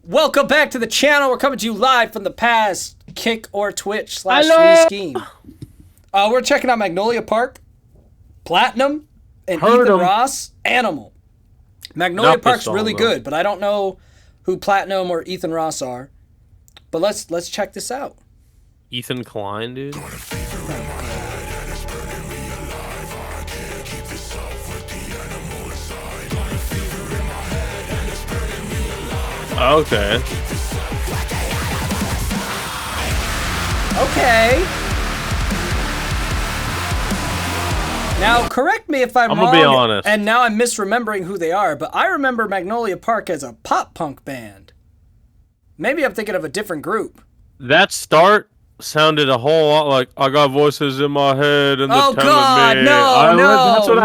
Welcome back to the channel. We're coming to you live from the past. Kick or Twitch / Streem. We're checking out Magnolia Park, Platinum, and Ethan Ross, Animal. Magnolia Park's really good, but I don't know who Platinum or Ethan Ross are. But let's check this out. Ethan Klein, dude. Okay. Okay. Now, correct me if I'm wrong. I'm gonna be honest. And now I'm misremembering who they are, but I remember Magnolia Park as a pop punk band. Maybe I'm thinking of a different group. That start sounded a whole lot like I got voices in my head and oh they're God, telling me.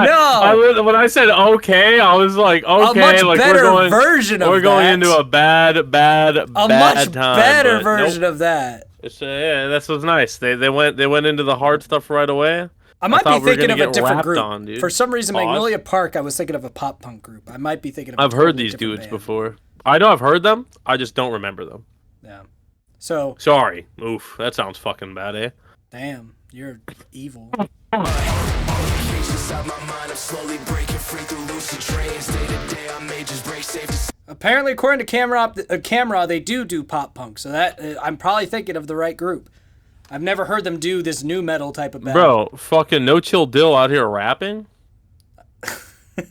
No. When I said okay, I was like, okay, a much like better we're going, version of we're going that. into a bad a much time, better version of that. It's, yeah, that's what's nice. They went into the hard stuff right away. I might be thinking of a different group. On, For some reason, Magnolia Park, I was thinking of a pop punk group. I might be thinking of. I've heard these dudes band. before. I know I've heard them. I just don't remember them. Yeah. So. Sorry. Oof. That sounds fucking bad, eh? Damn, you're evil. Apparently, according to Camera, they do pop punk. So that I'm probably thinking of the right group. I've never heard them do this new metal type of band. Bro, fucking No Chill Dill out here rapping? That's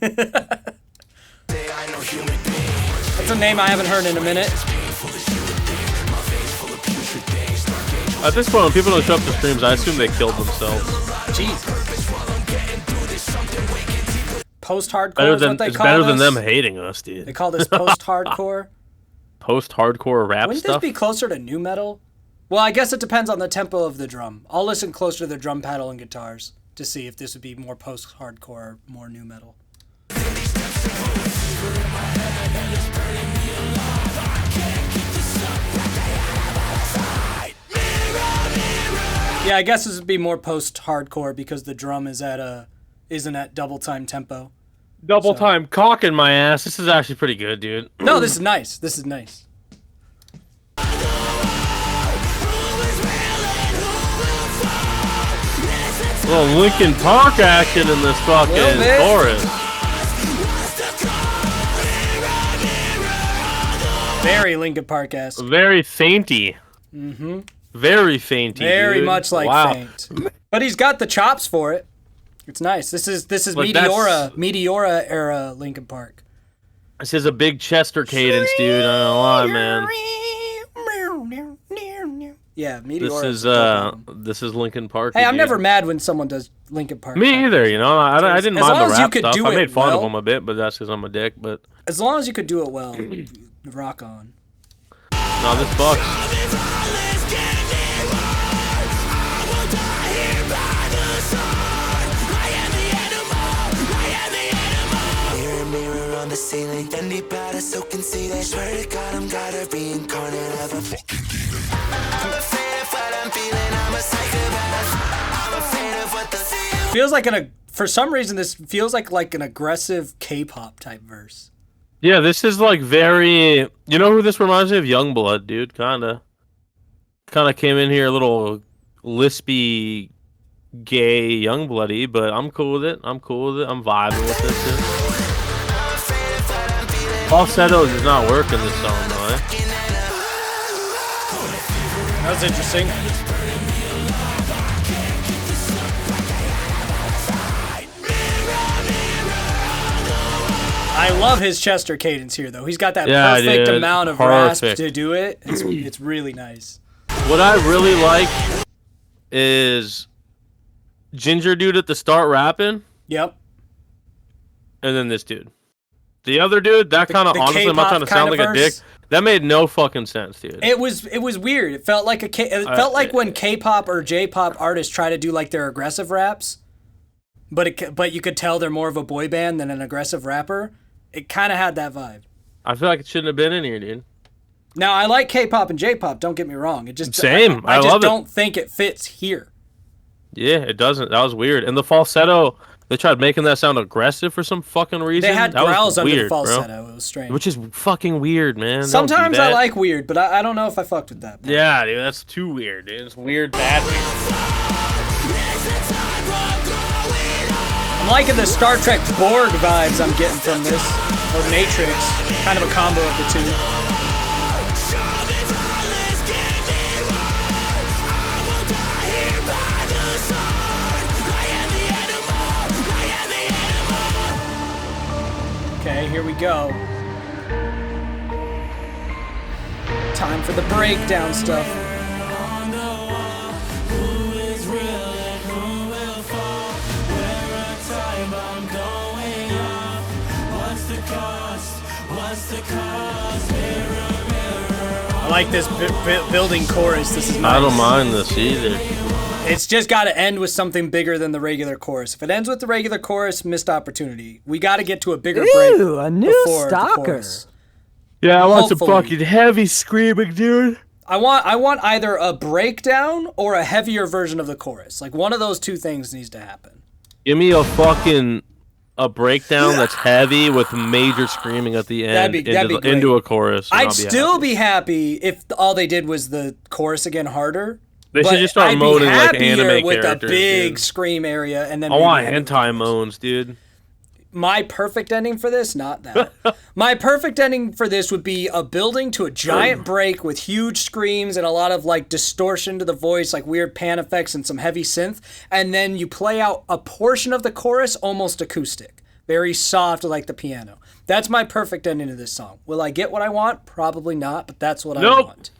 a name I haven't heard in a minute. At this point, when people don't show up to streams, I assume they killed themselves. Jeez. Post-hardcore is what they call this. It's better than them hating us, dude. They call this post-hardcore. Post-hardcore rap Wouldn't stuff? this be closer to nu metal? Well, I guess it depends on the tempo of the drum. I'll listen closer to the drum paddle and guitars to see if this would be more post-hardcore or more nu metal. Yeah, I guess this would be more post-hardcore because the drum is isn't at double time tempo. Double time cock in my ass. This is actually pretty good, dude. No, this is nice. This is nice. A little Linkin Park action in this fucking chorus. Very Linkin Park-esque. Very fainty. Mm-hmm. Very fainty. Very dude. much like faint. But he's got the chops for it. It's nice. This is like Meteora era Linkin Park. This is a big Chester cadence, dude. I don't know why, man. Yeah, Meteora. This is Linkin Park. Hey, I'm never mad when someone does Linkin Park. Me either, you know. I didn't mind the rap stuff. I made fun of them a bit, but that's because I'm a dick. But as long as you could do it well, rock on. No, this bucks. The ceiling, Fendi powder, so conceited. Swear to God, I'm gotta reincarnate of a fucking demon. I'm afraid of what I'm feeling. I'm a psychopath. I'm afraid of what the feels like for some reason this feels like an aggressive K-pop type verse. Yeah, this is like very. You know who this reminds me of? Youngblood, dude. Kinda came in here a little lispy, gay Youngbloody, but I'm cool with it. I'm vibing with this shit. Falsetto does not work in this song, though, eh? That was interesting. I love his Chester cadence here, though. He's got that perfect amount of rasp to do it. It's really nice. What I really like is Ginger dude at the start rapping. Yep. And then this dude. The other dude, that kind of honestly, I'm not trying to sound like a dick. That made no fucking sense, dude. It was weird. It felt like like when K-pop or J-pop artists try to do like their aggressive raps, but you could tell they're more of a boy band than an aggressive rapper. It kind of had that vibe. I feel like it shouldn't have been in here, dude. Now I like K-pop and J-pop. Don't get me wrong. It just same. I just don't think it fits here. Yeah, it doesn't. That was weird. And the falsetto They tried making that sound aggressive for some fucking reason. They had that growls under weird, the falsetto. It was strange. Which is fucking weird, man. Sometimes I like weird, but I don't know if I fucked with that. Yeah, dude, that's too weird, dude. It's weird, bad weird. I'm liking the Star Trek Borg vibes I'm getting from this. Or Matrix. Kind of a combo of the two. Okay, here we go. Time for the breakdown stuff. I like this building chorus. This is nice. I don't mind this either. It's just got to end with something bigger than the regular chorus. If it ends with the regular chorus, missed opportunity. We got to get to a bigger break. Ooh, a new stalker. Yeah, I want some Hopefully. fucking heavy screaming, dude. I want either a breakdown or a heavier version of the chorus. Like one of those two things needs to happen. Give me a breakdown that's heavy with major screaming at the end That'd be great. into a chorus. I'd still be happy if all they did was the chorus again harder. They should just start moaning like anime with characters. a big dude. scream area, and then I want hentai moans, dude. My perfect ending for this, not that. My perfect ending for this would be a building to a giant break with huge screams and a lot of like distortion to the voice, like weird pan effects and some heavy synth, and then you play out a portion of the chorus almost acoustic, very soft like the piano. That's my perfect ending to this song. Will I get what I want? Probably not, but that's what I want.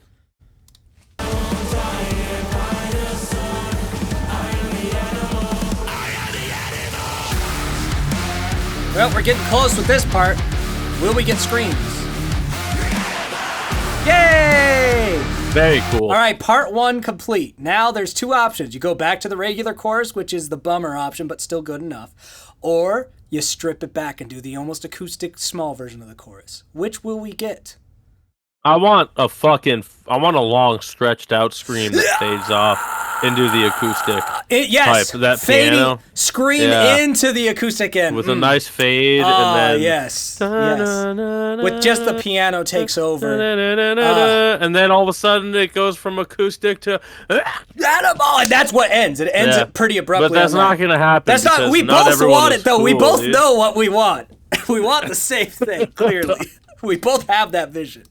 Well, we're getting close with this part. Will we get screams? Yay! Very cool. All right, part one complete. Now there's two options. You go back to the regular chorus, which is the bummer option, but still good enough. Or you strip it back and do the almost acoustic small version of the chorus. Which will we get? I want a long stretched out scream that fades off into the acoustic Yes, type. That fading, piano. scream into the acoustic end. With a nice fade and then... yes. With just the piano takes over. And then all of a sudden it goes from acoustic to... And that's what ends. It ends it pretty abruptly. But that's not going to happen. That's not... We both want it, though. We both know what we want. We want the same thing, clearly. We both have that vision.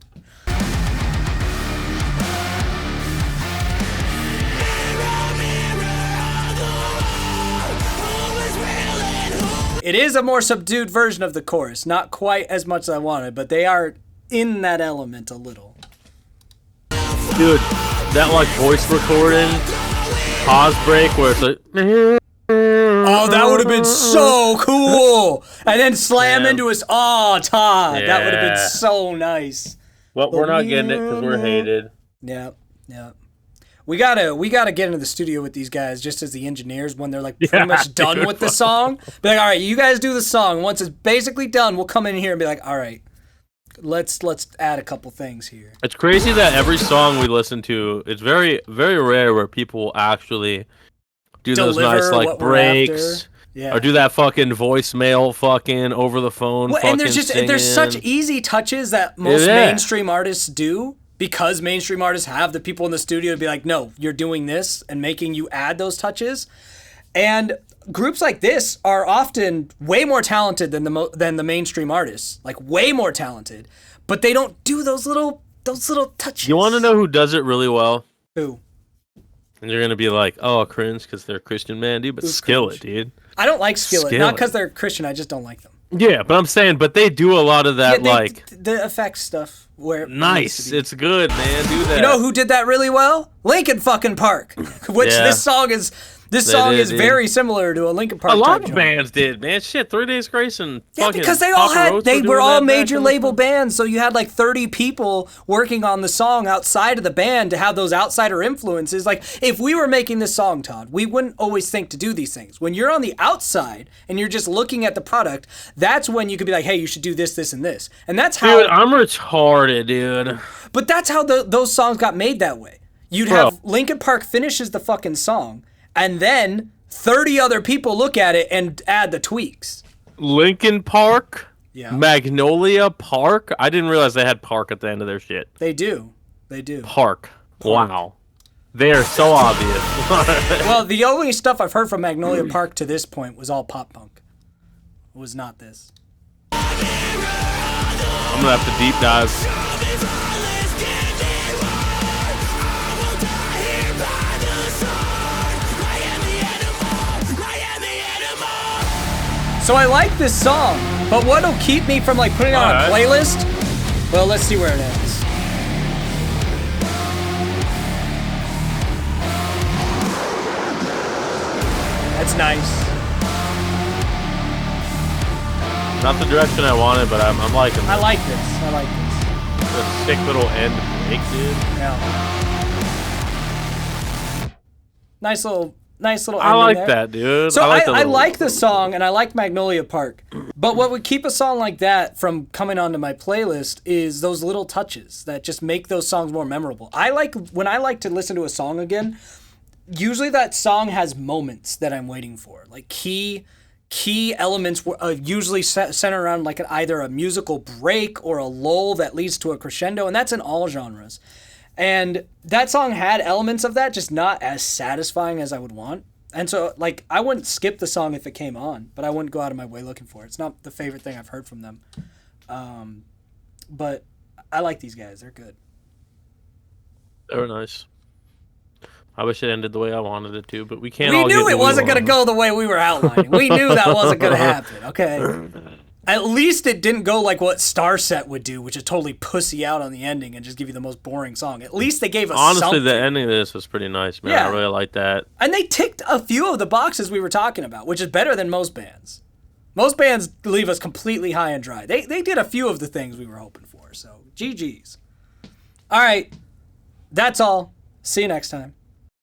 It is a more subdued version of the chorus. Not quite as much as I wanted, but they are in that element a little. Dude, that like voice recording pause break where it's like... Oh, that would have been so cool! And then slam into his... Oh, Todd, that would have been so nice. Well, we're not getting it because we're hated. Yeah. We gotta get into the studio with these guys just as the engineers when they're like pretty much done with the song. Be like, all right, you guys do the song. Once it's basically done, we'll come in here and be like, all right, let's add a couple things here. It's crazy that every song we listen to, it's very, very rare where people will actually do those nice like breaks. Yeah. Or do that fucking voicemail fucking over the phone. Well, and there's such easy touches that most mainstream artists do. Because mainstream artists have the people in the studio to be like, no, you're doing this, and making you add those touches. And groups like this are often way more talented than the mainstream artists, like way more talented, but they don't do those little touches. You want to know who does it really well? Who? And you're gonna be like, oh, cringe, because they're a Christian man, dude. But Skillet, dude. I don't like Skillet, not because they're Christian. I just don't like them. Yeah, but I'm saying, but they do a lot of that, the effects stuff. Where nice, it's good, man. Do that. You know who did that really well? Linkin fucking Park, which this song is very similar to a Linkin Park. A lot of bands did, man. Shit, 3 Days Grace and fucking because they were all major label bands, so you had like 30 people working on the song outside of the band to have those outsider influences. Like if we were making this song, Todd, we wouldn't always think to do these things. When you're on the outside and you're just looking at the product, that's when you could be like, hey, you should do this, this, and this. And that's how. Dude, I'm retarded, dude. But that's how those songs got made that way. You'd have Linkin Park finishes the fucking song. And then 30 other people look at it and add the tweaks. Lincoln Park. Yeah. Magnolia Park. I didn't realize they had park at the end of their shit. They do. They do. Park. Wow. They are so obvious. Well, the only stuff I've heard from Magnolia Park to this point was all pop punk. It was not this. I'm gonna have to deep dive. So I like this song, but what'll keep me from like putting it on a playlist? Well, let's see where it ends. That's nice. Not the direction I wanted, but I'm liking this. I like this. I like this. The sick little end break, dude. Yeah. Nice little I ending like there. that, dude. So I the like the song and I like Magnolia Park. But what would keep a song like that from coming onto my playlist is those little touches that just make those songs more memorable. When I like to listen to a song again, usually that song has moments that I'm waiting for. Like key elements usually center around like either a musical break or a lull that leads to a crescendo, and that's in all genres. And that song had elements of that, just not as satisfying as I would want. And so, like, I wouldn't skip the song if it came on, but I wouldn't go out of my way looking for it. It's not the favorite thing I've heard from them. But I like these guys. They're good. They were nice. I wish it ended the way I wanted it to, but we can't. We knew it wasn't going to go the way we were outlining. We knew that wasn't going to happen, okay? At least it didn't go like what Starset would do, which is totally pussy out on the ending and just give you the most boring song. At least they gave us something. The ending of this was pretty nice, man. Yeah. I really like that. And they ticked a few of the boxes we were talking about, which is better than most bands. Most bands leave us completely high and dry. They did a few of the things we were hoping for, so GG's. All right, that's all. See you next time.